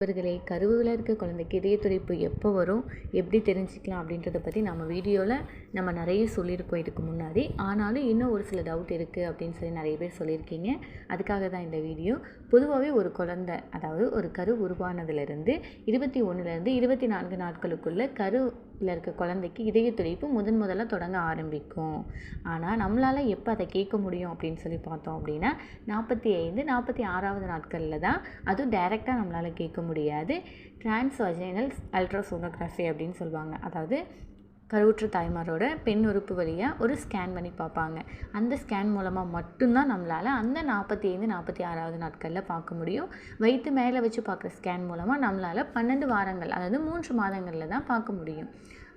இவர்களே கருவில் இருக்க குழந்தைக்கு இதய துடிப்பு எப்போ வரும், எப்படி தெரிஞ்சுக்கலாம் அப்படின்றத பற்றி நம்ம வீடியோவில் நம்ம நிறைய சொல்லியிருக்கோம் இதுக்கு முன்னாடி. ஆனாலும் இன்னும் ஒரு சில டவுட் இருக்குது அப்படின்னு சொல்லி நிறைய பேர் சொல்லியிருக்கீங்க. அதுக்காக தான் இந்த வீடியோ. பொதுவாகவே ஒரு குழந்தை, அதாவது ஒரு கரு உருவானதுலேருந்து 21லேருந்து 24 நாட்களுக்குள்ளே கருவில் இருக்க குழந்தைக்கு இதய துடிப்பு முதல்ல தொடங்க ஆரம்பிக்கும். ஆனால் நம்மளால் எப்போ அதை கேட்க முடியும் அப்படின்னு சொல்லி பார்த்தோம் அப்படின்னா 45-46வது நாட்களில் தான். அதுவும் டைரெக்டாக நம்மளால் கேட்க முடியாது. டிரான்ஸ்வஜைனல் அல்ட்ராசோனோகிராஃபி அப்படின்னு சொல்லுவாங்க. அதாவது கருவுற்ற தாய்மாரோட பெண் உறுப்பு வழியாக ஒரு ஸ்கேன் பண்ணி பார்ப்பாங்க. அந்த ஸ்கேன் மூலமாக மட்டும்தான் நம்மளால் அந்த 45-46வது நாட்களில் பார்க்க முடியும். வயிற்று மேலே வச்சு பார்க்குற ஸ்கேன் மூலமாக நம்மளால் 12 வாரங்கள், அதாவது 3 மாதங்களில் தான் பார்க்க முடியும்.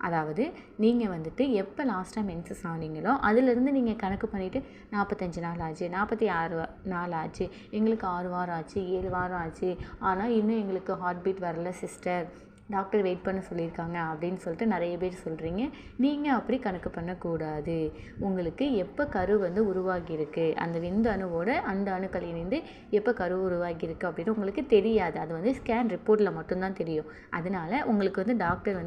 அதாவது நீங்கள் எப்போ லாஸ்ட்டாக மென்சஸ் ஆனீங்களோ அதிலிருந்து நீங்கள் கணக்கு பண்ணிவிட்டு 45 நாள் ஆச்சு, 46 நாள் ஆச்சு, எங்களுக்கு 6 வாரம் ஆச்சு, 7 வாரம் ஆச்சு, ஆனால் இன்னும் எங்களுக்கு ஹார்ட் பீட் வரல சிஸ்டர், டாக்டர் வெயிட் பண்ண சொல்லியிருக்காங்க அப்படின்னு சொல்லிட்டு நிறைய பேர் சொல்கிறீங்க. நீங்கள் அப்படி கணக்கு பண்ணக்கூடாது. உங்களுக்கு எப்போ கரு உருவாகியிருக்கு, அந்த விந்து அணுவோட அந்த அணுக்கள் இணைந்து எப்போ கரு உருவாகியிருக்கு அப்படின்னு உங்களுக்கு தெரியாது. அது ஸ்கேன் ரிப்போர்ட்டில் மட்டும்தான் தெரியும். அதனால் உங்களுக்கு டாக்டர்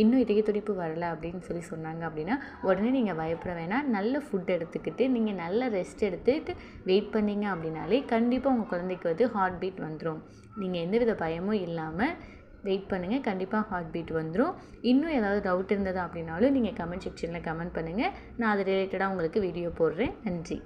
இன்னும் இதய துடிப்பு வரலை அப்படின்னு சொல்லி சொன்னாங்க அப்படின்னா உடனே நீங்கள் பயப்பட வேணாம். நல்ல ஃபுட் எடுத்துக்கிட்டு நீங்கள் நல்ல ரெஸ்ட் எடுத்துக்கிட்டு வெயிட் பண்ணிங்க அப்படின்னாலே கண்டிப்பாக உங்கள் குழந்தைக்கு ஹார்ட் பீட் வந்துடும். நீங்கள் எந்தவித பயமும் இல்லாமல் வெயிட் பண்ணுங்கள். கண்டிப்பாக ஹார்ட் பீட் வந்துடும். இன்னும் ஏதாவது டவுட் இருந்ததா அப்படின்னாலும் நீங்கள் கமெண்ட் செக்ஷனில் கமெண்ட் பண்ணுங்கள். நான் அது ரிலேட்டடாக உங்களுக்கு வீடியோ போடுறேன். நன்றி.